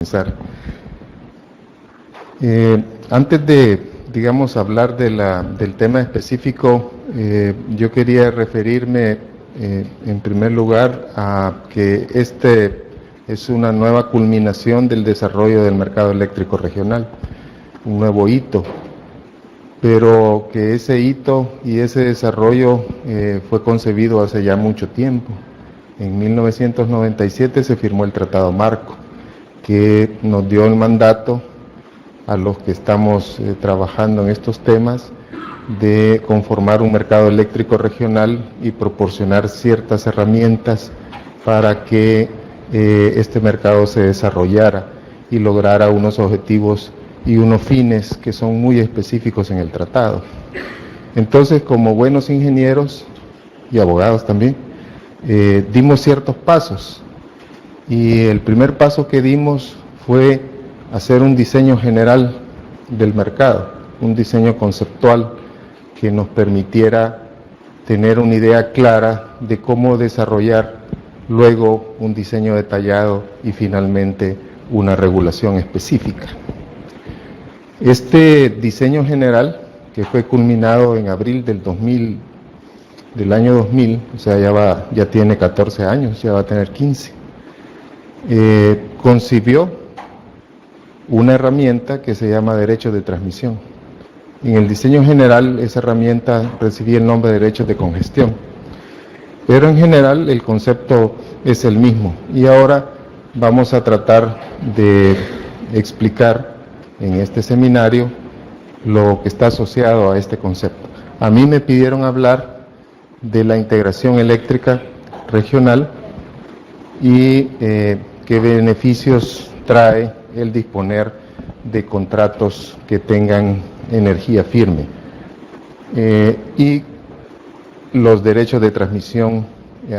comenzar. Antes de, digamos, hablar del tema específico, yo quería referirme en primer lugar a que este es una nueva culminación del desarrollo del mercado eléctrico regional, un nuevo hito, pero que ese hito y ese desarrollo fue concebido hace ya mucho tiempo. En 1997 se firmó el Tratado Marco, que nos dio el mandato a los que estamos trabajando en estos temas de conformar un mercado eléctrico regional y proporcionar ciertas herramientas para que este mercado se desarrollara y lograra unos objetivos y unos fines que son muy específicos en el tratado. Entonces, como buenos ingenieros y abogados también, dimos ciertos pasos, y el primer paso que dimos fue hacer un diseño general del mercado, un diseño conceptual que nos permitiera tener una idea clara de cómo desarrollar luego un diseño detallado y finalmente una regulación específica. Este diseño general, que fue culminado en abril del año 2000, o sea, ya tiene 14 años, ya va a tener 15, concibió una herramienta que se llama derecho de transmisión. En el diseño general, esa herramienta recibía el nombre de derechos de congestión, pero en general el concepto es el mismo, y ahora vamos a tratar de explicar en este seminario lo que está asociado a este concepto. A mí me pidieron hablar de la integración eléctrica regional y qué beneficios trae el disponer de contratos que tengan energía firme y los derechos de transmisión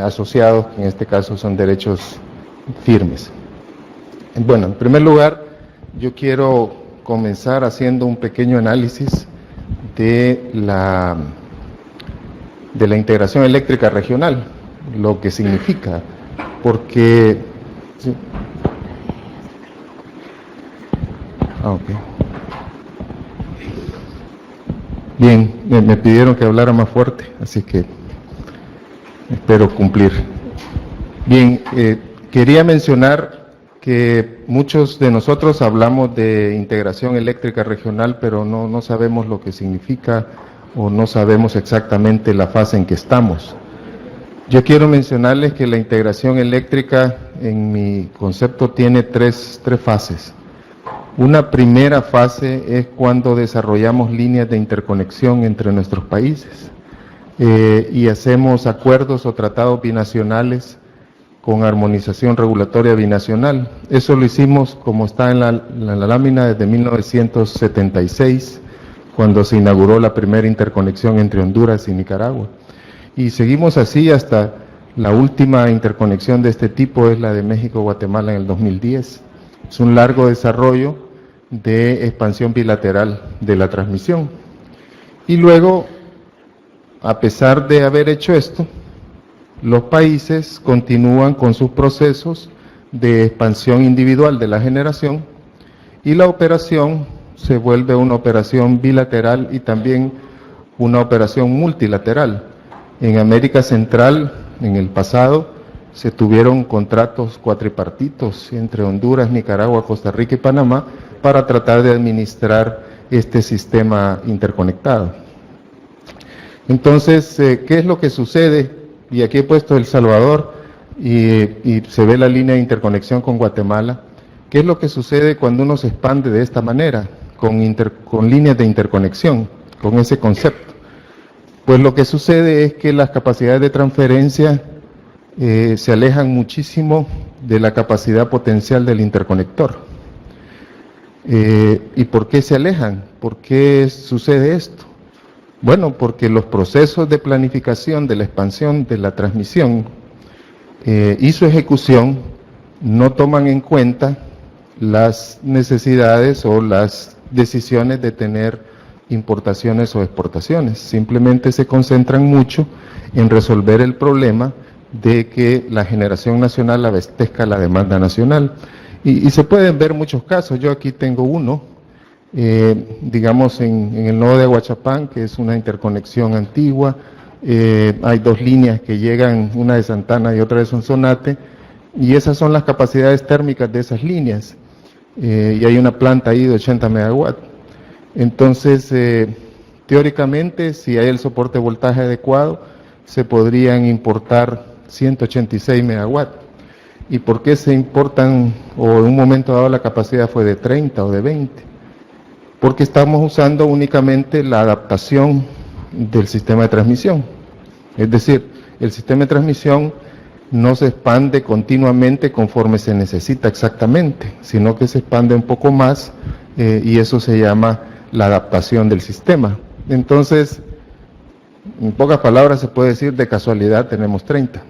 asociados, que en este caso son derechos firmes. Bueno, en primer lugar, yo quiero comenzar haciendo un pequeño análisis de la integración eléctrica regional, lo que significa, porque... ¿sí? Okay. Bien, me pidieron que hablara más fuerte, así que espero cumplir. Bien, quería mencionar que muchos de nosotros hablamos de integración eléctrica regional, pero no sabemos lo que significa o no sabemos exactamente la fase en que estamos. Yo quiero mencionarles que la integración eléctrica, en mi concepto, tiene tres fases. Una primera fase es cuando desarrollamos líneas de interconexión entre nuestros países y hacemos acuerdos o tratados binacionales con armonización regulatoria binacional. Eso lo hicimos, como está en la lámina, desde 1976, cuando se inauguró la primera interconexión entre Honduras y Nicaragua. Y seguimos así hasta la última interconexión de este tipo, es la de México-Guatemala en el 2010. Es un largo desarrollo de expansión bilateral de la transmisión. Y luego, a pesar de haber hecho esto, los países continúan con sus procesos de expansión individual de la generación, y la operación se vuelve una operación bilateral y también una operación multilateral. En América Central, en el pasado, se tuvieron contratos cuatripartitos entre Honduras, Nicaragua, Costa Rica y Panamá para tratar de administrar este sistema interconectado. Entonces, ¿qué es lo que sucede? Y aquí he puesto El Salvador y se ve la línea de interconexión con Guatemala. ¿Qué es lo que sucede cuando uno se expande de esta manera, con líneas de interconexión, con ese concepto? Pues lo que sucede es que las capacidades de transferencia se alejan muchísimo de la capacidad potencial del interconector. ¿Y por qué se alejan? ¿Por qué sucede esto? Bueno, porque los procesos de planificación de la expansión de la transmisión y su ejecución no toman en cuenta las necesidades o las decisiones de tener importaciones o exportaciones. Simplemente se concentran mucho en resolver el problema de que la generación nacional abastezca la demanda nacional. Y se pueden ver muchos casos. Yo aquí tengo uno, digamos en el nodo de Aguachapán, que es una interconexión antigua. Hay dos líneas que llegan, una de Santana y otra de Sonsonate, y esas son las capacidades térmicas de esas líneas. Y hay una planta ahí de 80 megawatts. Entonces, teóricamente, si hay el soporte de voltaje adecuado, se podrían importar 186 megawatts. ¿Y por qué se importan, o en un momento dado la capacidad fue de 30 o de 20? Porque estamos usando únicamente la adaptación del sistema de transmisión. Es decir, el sistema de transmisión no se expande continuamente conforme se necesita exactamente, sino que se expande un poco más, y eso se llama la adaptación del sistema. Entonces, en pocas palabras se puede decir, de casualidad tenemos 30,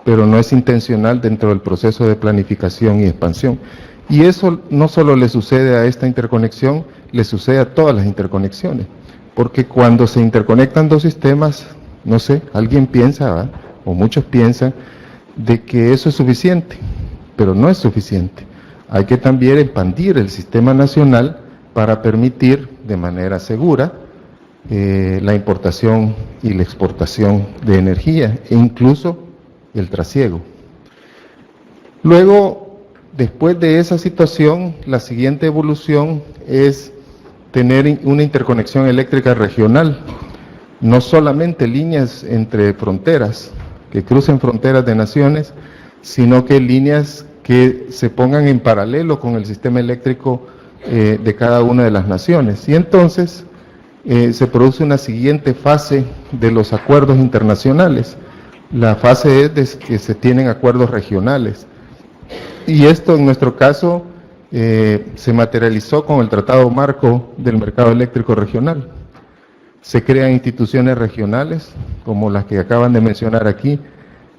pero no es intencional dentro del proceso de planificación y expansión. Y eso no solo le sucede a esta interconexión, le sucede a todas las interconexiones, porque cuando se interconectan dos sistemas, no sé, alguien piensa, ¿verdad?, o muchos piensan, de que eso es suficiente, pero no es suficiente. Hay que también expandir el sistema nacional para permitir de manera segura la importación y la exportación de energía, e incluso el trasiego. Luego, después de esa situación, la siguiente evolución es tener una interconexión eléctrica regional, no solamente líneas entre fronteras, que crucen fronteras de naciones, sino que líneas que se pongan en paralelo con el sistema eléctrico de cada una de las naciones. Y entonces se produce una siguiente fase de los acuerdos internacionales. La fase es de que se tienen acuerdos regionales. Y esto en nuestro caso se materializó con el Tratado Marco del Mercado Eléctrico Regional. Se crean instituciones regionales, como las que acaban de mencionar aquí,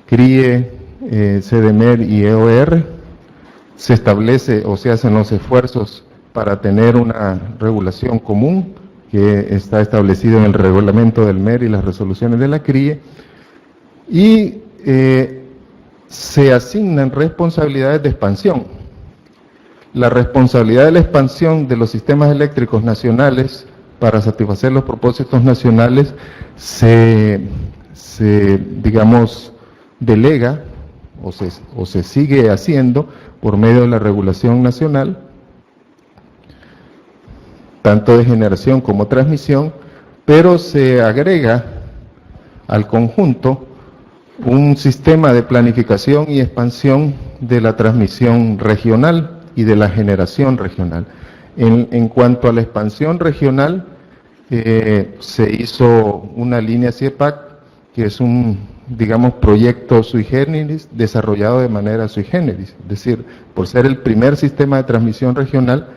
CRIE, CDMER y EOR. Se establece o se hacen los esfuerzos para tener una regulación común, que está establecido en el reglamento del MER y las resoluciones de la CRIE, y se asignan responsabilidades de expansión. La responsabilidad de la expansión de los sistemas eléctricos nacionales para satisfacer los propósitos nacionales digamos, delega o se sigue haciendo por medio de la regulación nacional, tanto de generación como transmisión, pero se agrega al conjunto un sistema de planificación y expansión de la transmisión regional y de la generación regional. En cuanto a la expansión regional, se hizo una línea CIEPAC, que es un, digamos, proyecto sui generis, desarrollado de manera sui generis, es decir, por ser el primer sistema de transmisión regional,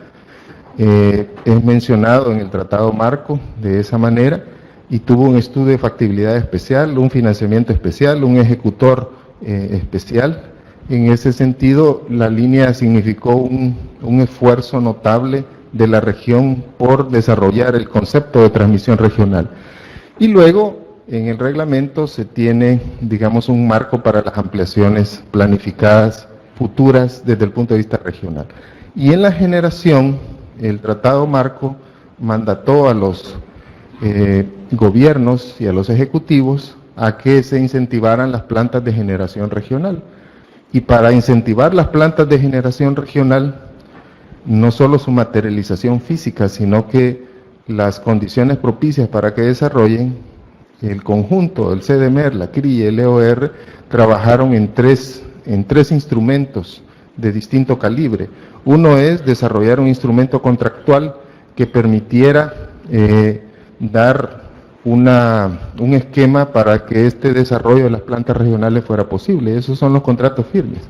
es mencionado en el Tratado Marco de esa manera, y tuvo un estudio de factibilidad especial, un financiamiento especial, un ejecutor especial. En ese sentido, la línea significó un esfuerzo notable de la región por desarrollar el concepto de transmisión regional. Y luego, en el reglamento se tiene, digamos, un marco para las ampliaciones planificadas futuras desde el punto de vista regional. Y en la generación, el Tratado Marco mandató a los gobiernos y a los ejecutivos a que se incentivaran las plantas de generación regional. Y para incentivar las plantas de generación regional, no solo su materialización física, sino que las condiciones propicias para que desarrollen, el conjunto, el CDMER, la CRI y el EOR, trabajaron en tres instrumentos de distinto calibre. Uno es desarrollar un instrumento contractual que permitiera dar un esquema para que este desarrollo de las plantas regionales fuera posible. Esos son los contratos firmes,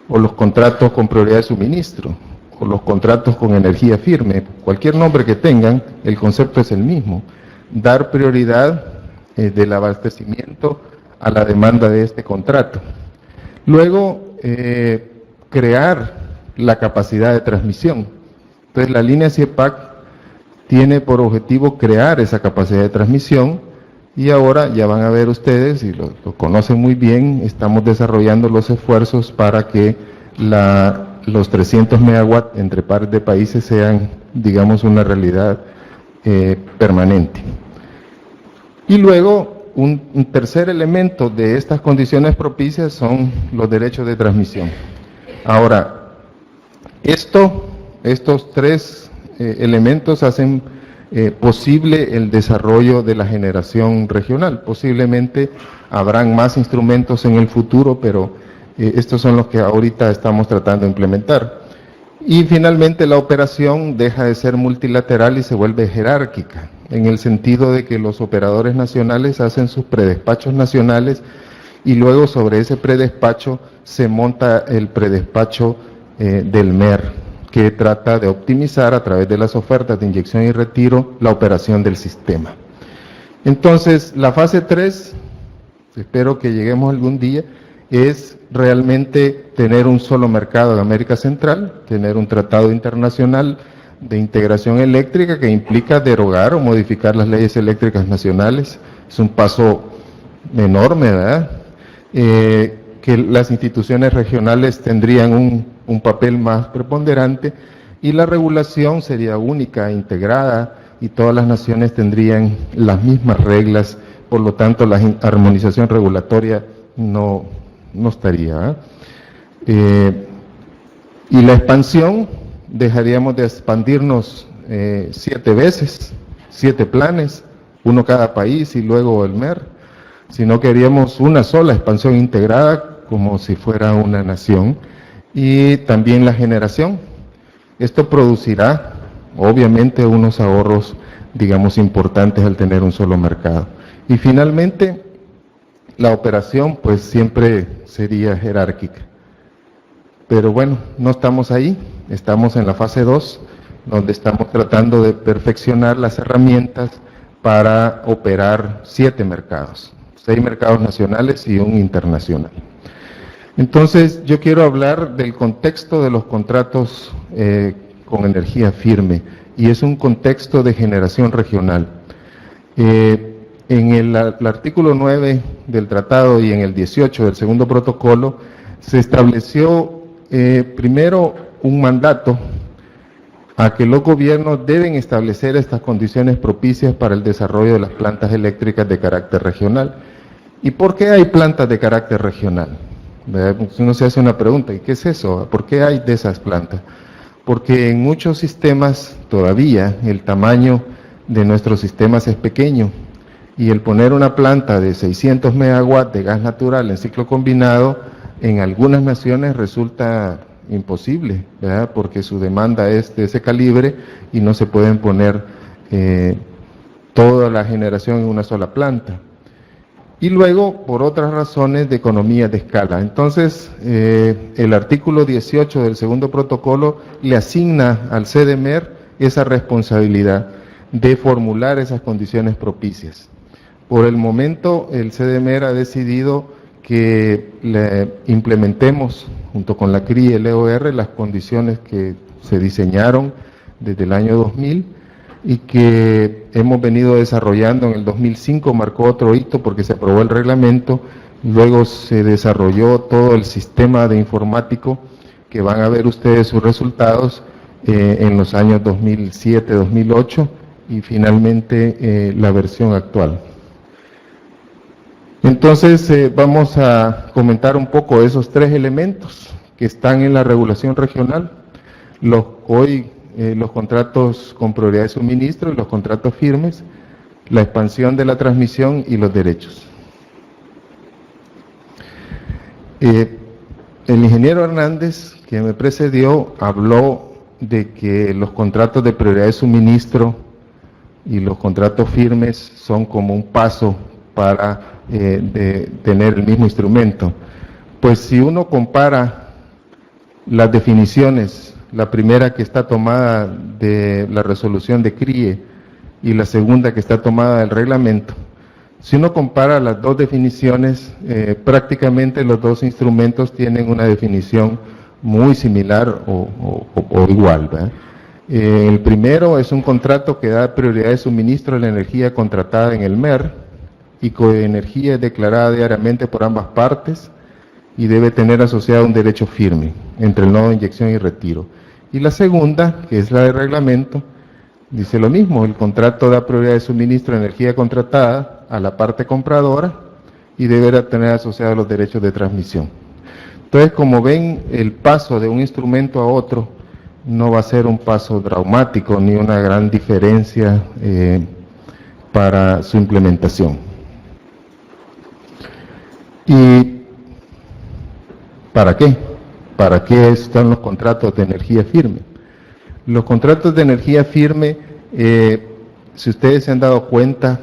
o los contratos con prioridad de suministro, o los contratos con energía firme. Cualquier nombre que tengan, el concepto es el mismo: dar prioridad del abastecimiento a la demanda de este contrato. Luego, crear la capacidad de transmisión. Entonces, la línea CIEPAC tiene por objetivo crear esa capacidad de transmisión, y ahora ya van a ver ustedes, y lo conocen muy bien, estamos desarrollando los esfuerzos para que la los 300 megawatts entre pares de países sean, digamos, una realidad permanente. Y luego, un tercer elemento de estas condiciones propicias son los derechos de transmisión. Ahora, estos tres elementos hacen posible el desarrollo de la generación regional. Posiblemente habrán más instrumentos en el futuro, pero estos son los que ahorita estamos tratando de implementar. Y finalmente la operación deja de ser multilateral y se vuelve jerárquica, en el sentido de que los operadores nacionales hacen sus predespachos nacionales y luego sobre ese predespacho se monta el predespacho del MER, que trata de optimizar a través de las ofertas de inyección y retiro la operación del sistema. Entonces, la fase 3, espero que lleguemos algún día, es realmente tener un solo mercado en América Central, tener un tratado internacional de integración eléctrica que implica derogar o modificar las leyes eléctricas nacionales. Es un paso enorme, ¿verdad? Que las instituciones regionales tendrían un papel más preponderante y la regulación sería única, integrada, y todas las naciones tendrían las mismas reglas, por lo tanto la armonización regulatoria no estaría. Y la expansión, dejaríamos de expandirnos 7 veces, 7 planes, uno cada país y luego el MER, sino queríamos una sola expansión integrada como si fuera una nación. Y también la generación. Esto producirá, obviamente, unos ahorros, digamos, importantes al tener un solo mercado. Y finalmente, la operación, pues, siempre sería jerárquica. Pero bueno, no estamos ahí, estamos en la fase 2, donde estamos tratando de perfeccionar las herramientas para operar 7 mercados, 6 mercados nacionales y un internacional. Entonces, yo quiero hablar del contexto de los contratos con energía firme, y es un contexto de generación regional. En el artículo 9 del tratado y en el 18 del segundo protocolo, se estableció primero un mandato a que los gobiernos deben establecer estas condiciones propicias para el desarrollo de las plantas eléctricas de carácter regional. ¿Y por qué hay plantas de carácter regional? Uno se hace una pregunta, ¿y qué es eso? ¿Por qué hay de esas plantas? Porque en muchos sistemas todavía el tamaño de nuestros sistemas es pequeño, y el poner una planta de 600 megawatts de gas natural en ciclo combinado en algunas naciones resulta imposible, ¿verdad? Porque su demanda es de ese calibre y no se pueden poner toda la generación en una sola planta. Y luego, por otras razones de economía de escala. Entonces, el artículo 18 del segundo protocolo le asigna al CDMER esa responsabilidad de formular esas condiciones propicias. Por el momento, el CDMER ha decidido que le implementemos, junto con la CRI y el EOR, las condiciones que se diseñaron desde el año 2000, y que hemos venido desarrollando. En el 2005 marcó otro hito porque se aprobó el reglamento, luego se desarrolló todo el sistema de informático, que van a ver ustedes sus resultados en los años 2007, 2008 y finalmente la versión actual. Entonces vamos a comentar un poco esos 3 elementos que están en la regulación regional, los contratos con prioridad de suministro y los contratos firmes, la expansión de la transmisión y los derechos. El ingeniero Hernández, que me precedió, habló de que los contratos de prioridad de suministro y los contratos firmes son como un paso para tener el mismo instrumento. Pues si uno compara las definiciones, la primera que está tomada de la resolución de CRIE y la segunda que está tomada del reglamento, si uno compara las dos definiciones, prácticamente los dos instrumentos tienen una definición muy similar o igual, ¿verdad? El primero es un contrato que da prioridad de suministro de la energía contratada en el MER y cuya energía es declarada diariamente por ambas partes, y debe tener asociado un derecho firme entre el nodo de inyección y retiro. Y la segunda, que es la de reglamento, dice lo mismo: el contrato da prioridad de suministro de energía contratada a la parte compradora y deberá tener asociados los derechos de transmisión. Entonces, como ven, el paso de un instrumento a otro no va a ser un paso traumático ni una gran diferencia para su implementación. ¿Y para qué? ¿Para qué están los contratos de energía firme? Los contratos de energía firme, si ustedes se han dado cuenta,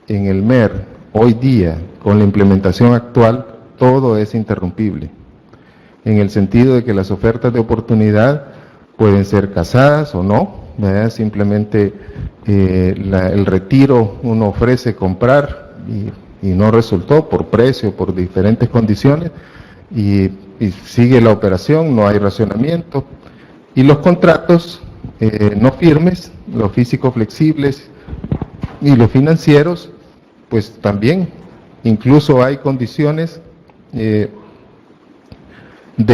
en el MER, hoy día, con la implementación actual, todo es interrumpible, en el sentido de que las ofertas de oportunidad pueden ser casadas o no, ¿verdad? Simplemente el retiro uno ofrece comprar y no resultó por precio, por diferentes condiciones, y sigue la operación, no hay racionamiento. Y los contratos no firmes, los físicos flexibles y los financieros, pues también, incluso hay condiciones de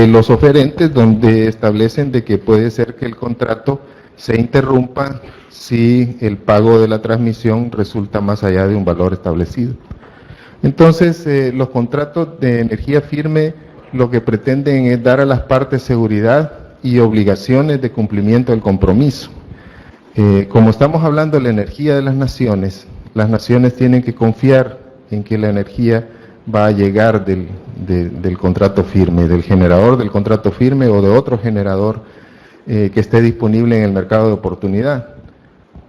los oferentes donde establecen de que puede ser que el contrato se interrumpa si el pago de la transmisión resulta más allá de un valor establecido. Entonces, los contratos de energía firme lo que pretenden es dar a las partes seguridad y obligaciones de cumplimiento del compromiso. Como estamos hablando de la energía de las naciones tienen que confiar en que la energía va a llegar del contrato firme, del generador del contrato firme o de otro generador que esté disponible en el mercado de oportunidad.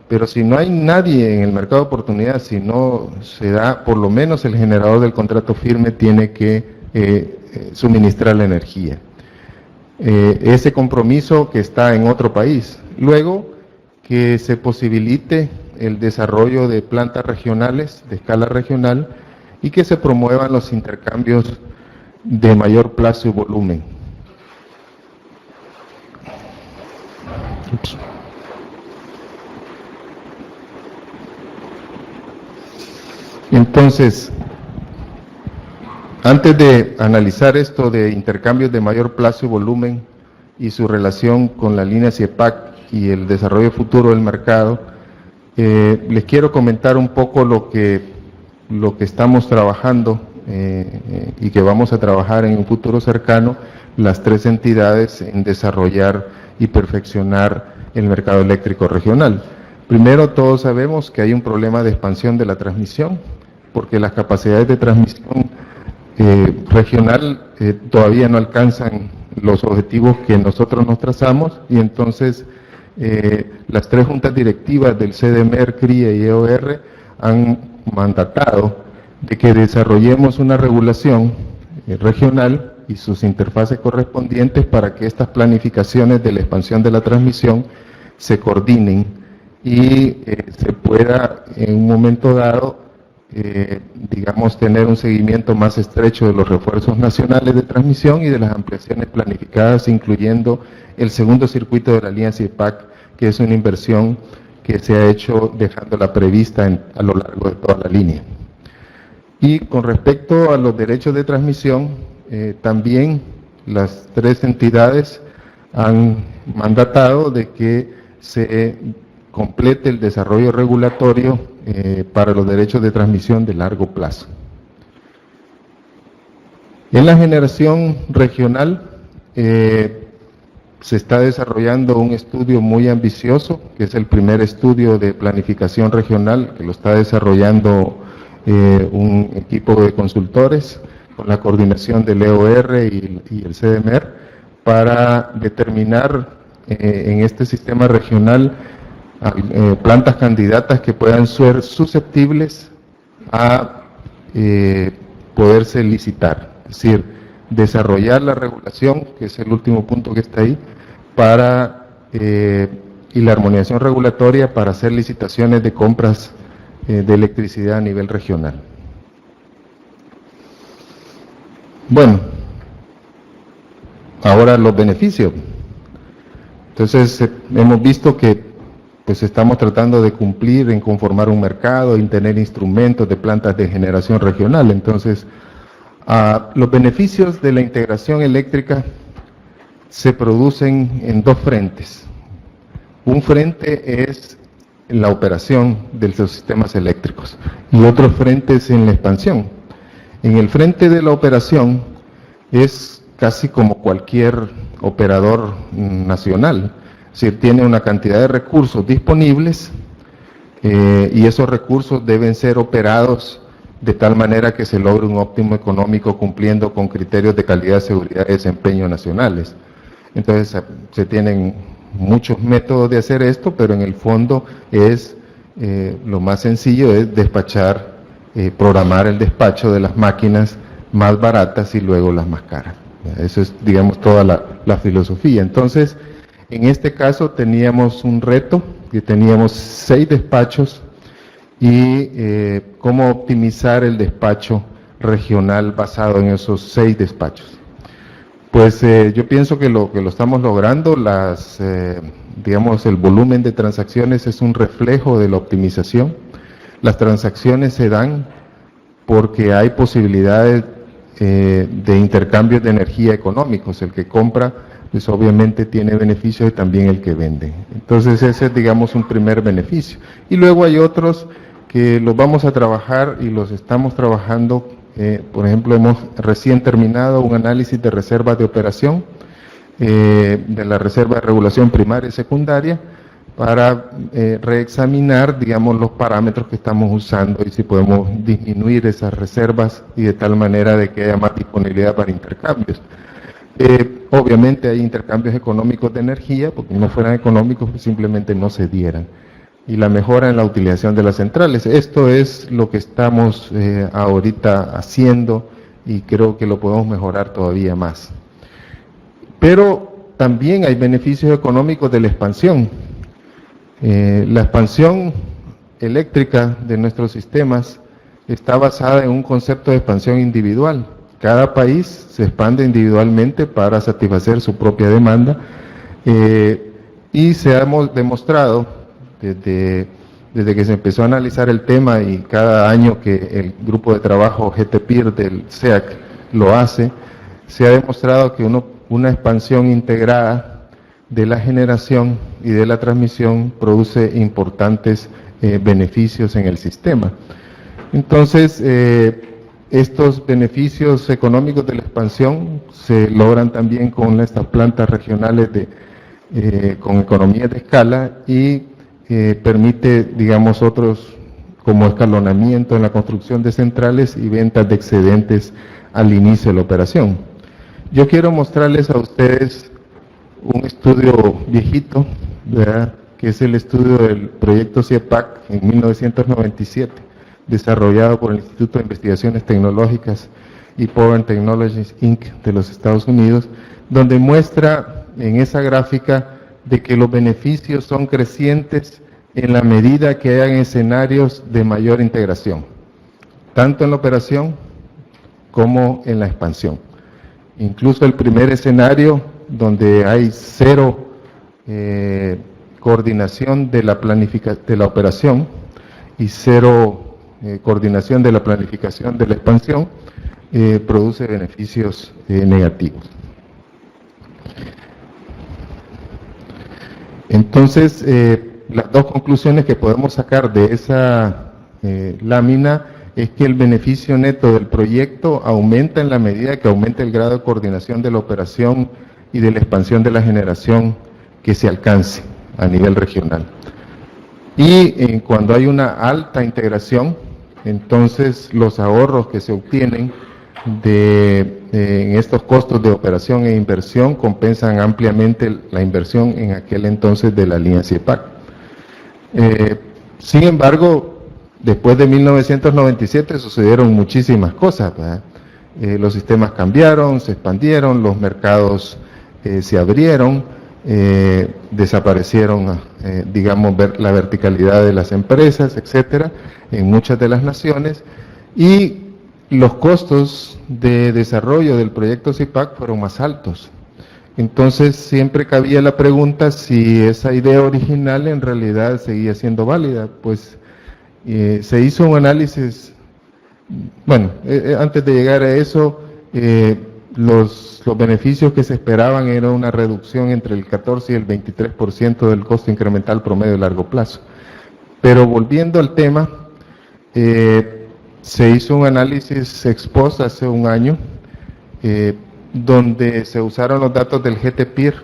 Pero si no hay nadie en el mercado de oportunidad, si no se da, por lo menos el generador del contrato firme tiene que suministrar la energía. Ese compromiso que está en otro país. Luego, que se posibilite el desarrollo de plantas regionales, de escala regional, y que se promuevan los intercambios de mayor plazo y volumen. Entonces, antes de analizar esto de intercambios de mayor plazo y volumen y su relación con la línea CIEPAC y el desarrollo futuro del mercado, les quiero comentar un poco lo que estamos trabajando y que vamos a trabajar en un futuro cercano, las tres entidades, en desarrollar y perfeccionar el mercado eléctrico regional. Primero, todos sabemos que hay un problema de expansión de la transmisión, porque las capacidades de transmisión regional todavía no alcanzan los objetivos que nosotros nos trazamos, y entonces las tres juntas directivas del CDMER, CRIE y EOR han mandatado de que desarrollemos una regulación regional y sus interfaces correspondientes para que estas planificaciones de la expansión de la transmisión se coordinen y se pueda en un momento dado digamos, tener un seguimiento más estrecho de los refuerzos nacionales de transmisión y de las ampliaciones planificadas, incluyendo el segundo circuito de la línea CIEPAC, que es una inversión que se ha hecho dejándola prevista a lo largo de toda la línea. Y con respecto a los derechos de transmisión, también las tres entidades han mandatado de que se complete el desarrollo regulatorio para los derechos de transmisión de largo plazo. En la generación regional se está desarrollando un estudio muy ambicioso, que es el primer estudio de planificación regional, que lo está desarrollando un equipo de consultores con la coordinación del EOR y el CDMER, para determinar en este sistema regional plantas candidatas que puedan ser susceptibles a poderse licitar, es decir, desarrollar la regulación, que es el último punto que está ahí, y la armonización regulatoria para hacer licitaciones de compras de electricidad a nivel regional. Bueno, ahora los beneficios. Entonces, hemos visto que pues estamos tratando de cumplir en conformar un mercado, en tener instrumentos de plantas de generación regional. Entonces, Los beneficios de la integración eléctrica se producen en dos frentes. Un frente es la operación de los sistemas eléctricos y otro frente es en la expansión. En el frente de la operación es casi como cualquier operador nacional, es decir, tiene una cantidad de recursos disponibles y esos recursos deben ser operados de tal manera que se logre un óptimo económico cumpliendo con criterios de calidad, seguridad y desempeño nacionales. Entonces se tienen muchos métodos de hacer esto, pero en el fondo es lo más sencillo es despachar, programar el despacho de las máquinas más baratas y luego las más caras. Eso es, digamos, toda la filosofía. Entonces, en este caso teníamos un reto, que teníamos 6 despachos y cómo optimizar el despacho regional basado en esos 6 despachos. Pues yo pienso que lo estamos logrando. Digamos, el volumen de transacciones es un reflejo de la optimización. Las transacciones se dan porque hay posibilidades de intercambios de energía económicos. El que compra, pues obviamente tiene beneficios y también el que vende. Entonces ese es, digamos, un primer beneficio. Y luego hay otros que los vamos a trabajar y los estamos trabajando. Por ejemplo, hemos recién terminado un análisis de reservas de operación, de la reserva de regulación primaria y secundaria, para reexaminar, digamos, los parámetros que estamos usando y si podemos disminuir esas reservas y de tal manera de que haya más disponibilidad para intercambios. Obviamente hay intercambios económicos de energía, porque si no fueran económicos pues simplemente no se dieran. Y la mejora en la utilización de las centrales. Esto es lo que estamos ahorita haciendo y creo que lo podemos mejorar todavía más. Pero también hay beneficios económicos de la expansión. La expansión eléctrica de nuestros sistemas está basada en un concepto de expansión individual. Cada país se expande individualmente para satisfacer su propia demanda y se ha demostrado desde que se empezó a analizar el tema y cada año que el grupo de trabajo GTPIR del SEAC lo hace, se ha demostrado que una expansión integrada de la generación y de la transmisión produce importantes beneficios en el sistema. Entonces, estos beneficios económicos de la expansión se logran también con estas plantas regionales con economías de escala y permite, digamos, otros como escalonamiento en la construcción de centrales y ventas de excedentes al inicio de la operación. Yo quiero mostrarles a ustedes un estudio viejito, ¿verdad?, que es el estudio del proyecto CIEPAC en 1997, desarrollado por el Instituto de Investigaciones Tecnológicas y Power Technologies Inc. de los Estados Unidos, donde muestra en esa gráfica de que los beneficios son crecientes en la medida que hayan escenarios de mayor integración, tanto en la operación como en la expansión. Incluso el primer escenario, donde hay cero coordinación de la operación y cero coordinación de la planificación de la expansión, produce beneficios negativos. Entonces, las dos conclusiones que podemos sacar de esa lámina es que el beneficio neto del proyecto aumenta en la medida que aumenta el grado de coordinación de la operación y de la expansión de la generación que se alcance a nivel regional. Y cuando hay una alta integración, entonces los ahorros que se obtienen en estos costos de operación e inversión compensan ampliamente la inversión en aquel entonces de la línea CIEPAC. Sin embargo, después de 1997 sucedieron muchísimas cosas, ¿verdad? Los sistemas cambiaron, se expandieron, los mercados se abrieron, desaparecieron, digamos, la verticalidad de las empresas, etcétera, en muchas de las naciones, y los costos de desarrollo del proyecto CIEPAC fueron más altos. Entonces siempre cabía la pregunta si esa idea original en realidad seguía siendo válida. Pues se hizo un análisis bueno, antes de llegar a eso, los beneficios que se esperaban era una reducción entre el 14 y el 23% del costo incremental promedio a largo plazo. Pero volviendo al tema, se hizo un análisis ex post hace un año, donde se usaron los datos del GTPIR,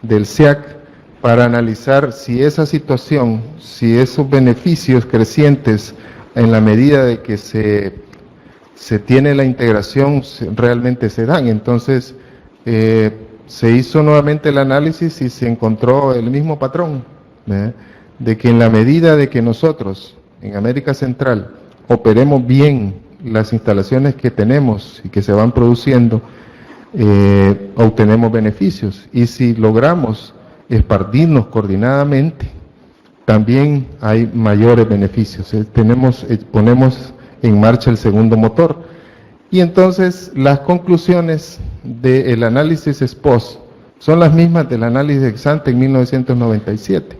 del SEAC, para analizar si esa situación, si esos beneficios crecientes en la medida de que se tiene la integración realmente se dan. Entonces se hizo nuevamente el análisis y se encontró el mismo patrón, de que en la medida de que nosotros en América Central operemos bien las instalaciones que tenemos y que se van produciendo, obtenemos beneficios, y si logramos esparcirnos coordinadamente también hay mayores beneficios. Ponemos en marcha el segundo motor. Y entonces las conclusiones del análisis ex post son las mismas del análisis ex ante en 1997,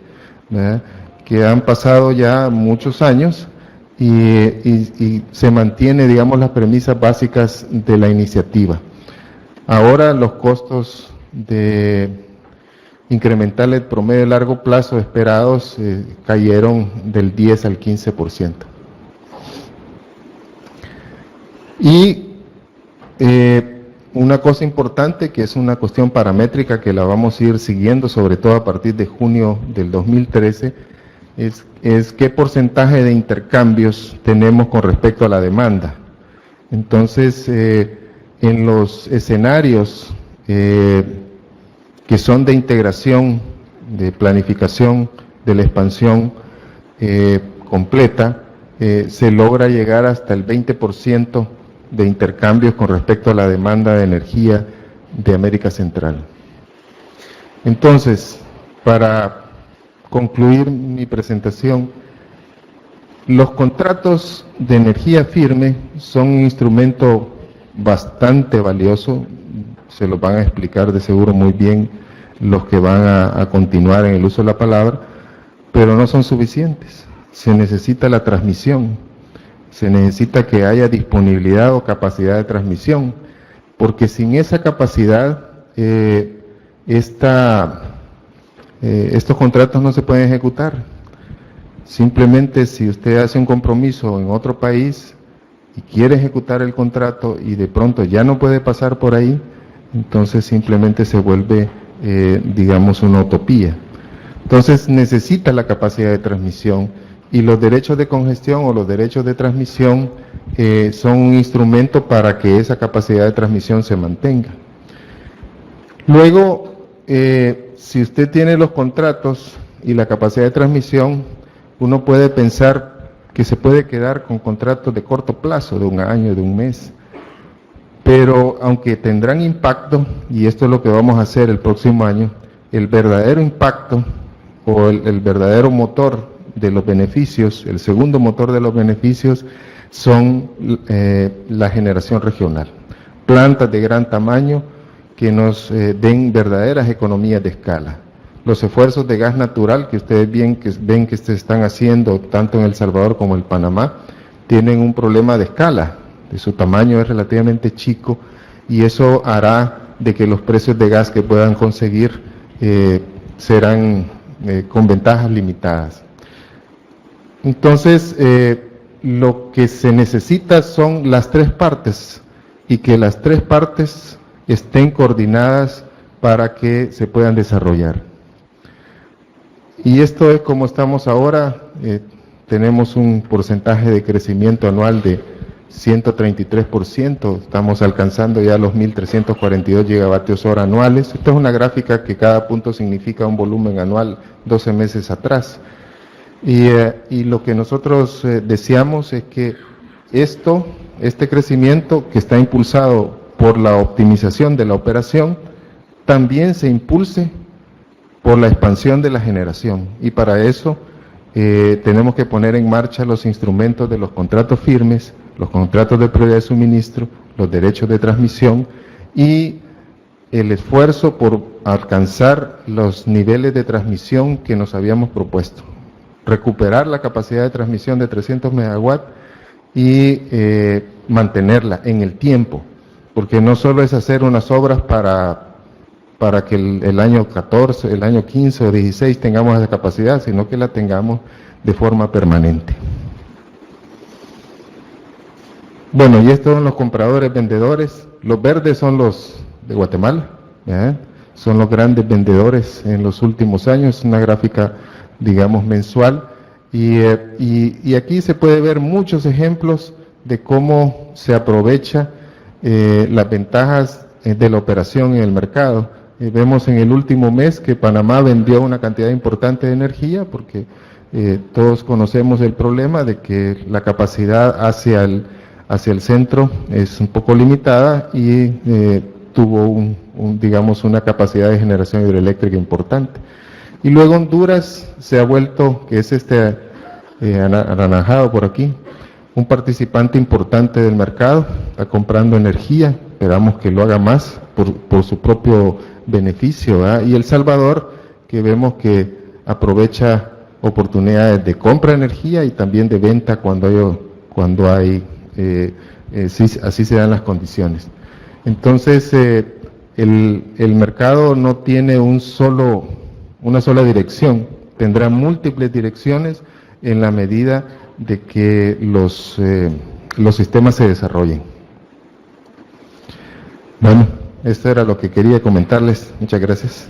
¿verdad? Que han pasado ya muchos años y se mantiene, digamos, las premisas básicas de la iniciativa. Ahora los costos de incrementales promedio de largo plazo esperados cayeron del 10 al 15%. Y una cosa importante, que es una cuestión paramétrica que la vamos a ir siguiendo, sobre todo a partir de junio del 2013, es qué porcentaje de intercambios tenemos con respecto a la demanda. Entonces, en los escenarios que son de integración, de planificación, de la expansión completa, se logra llegar hasta el 20% de intercambios con respecto a la demanda de energía de América Central. Entonces, para concluir mi presentación, los contratos de energía firme son un instrumento bastante valioso, se los van a explicar de seguro muy bien los que van a continuar en el uso de la palabra, pero no son suficientes. Se necesita la transmisión, se necesita que haya disponibilidad o capacidad de transmisión, porque sin esa capacidad, estos contratos no se pueden ejecutar. Simplemente si usted hace un compromiso en otro país y quiere ejecutar el contrato y de pronto ya no puede pasar por ahí, entonces simplemente se vuelve, digamos, una utopía. Entonces necesita la capacidad de transmisión, y los derechos de congestión o los derechos de transmisión son un instrumento para que esa capacidad de transmisión se mantenga. Luego, si usted tiene los contratos y la capacidad de transmisión, uno puede pensar que se puede quedar con contratos de corto plazo, de un año, de un mes. Pero aunque tendrán impacto, y esto es lo que vamos a hacer el próximo año, el verdadero impacto o el verdadero motor de los beneficios, el segundo motor de los beneficios, son la generación regional. Plantas de gran tamaño que nos den verdaderas economías de escala. Los esfuerzos de gas natural que ustedes ven que se están haciendo tanto en El Salvador como en Panamá, tienen un problema de escala. De su tamaño es relativamente chico, y eso hará de que los precios de gas que puedan conseguir serán con ventajas limitadas. Entonces, lo que se necesita son las tres partes, y que las tres partes estén coordinadas para que se puedan desarrollar. Y esto es como estamos ahora. Tenemos un porcentaje de crecimiento anual de 133%, estamos alcanzando ya los 1.342 gigavatios hora anuales. Esta es una gráfica que cada punto significa un volumen anual 12 meses atrás. Y lo que nosotros deseamos es que este crecimiento, que está impulsado por la optimización de la operación, también se impulse por la expansión de la generación, y para eso tenemos que poner en marcha los instrumentos de los contratos firmes, los contratos de prioridad de suministro, los derechos de transmisión y el esfuerzo por alcanzar los niveles de transmisión que nos habíamos propuesto. Recuperar la capacidad de transmisión de 300 megawatts y mantenerla en el tiempo, porque no solo es hacer unas obras para que el año 14, el año 15 o 16 tengamos esa capacidad, sino que la tengamos de forma permanente. Bueno, y estos son los compradores, vendedores. Los verdes son los de Guatemala, ¿verdad? Son los grandes vendedores en los últimos años, una gráfica, digamos, mensual. Y aquí se puede ver muchos ejemplos de cómo se aprovecha las ventajas de la operación en el mercado. Vemos en el último mes que Panamá vendió una cantidad importante de energía porque todos conocemos el problema de que la capacidad hacia el centro es un poco limitada y tuvo digamos, una capacidad de generación hidroeléctrica importante. Y luego Honduras se ha vuelto, que es anaranjado por aquí, un participante importante del mercado, está comprando energía, esperamos que lo haga más por su propio beneficio, ¿verdad? Y El Salvador, que vemos que aprovecha oportunidades de compra de energía y también de venta cuando hay así se dan las condiciones. Entonces, el mercado no tiene una sola dirección, tendrá múltiples direcciones en la medida de que los sistemas se desarrollen. Bueno, esto era lo que quería comentarles. Muchas gracias.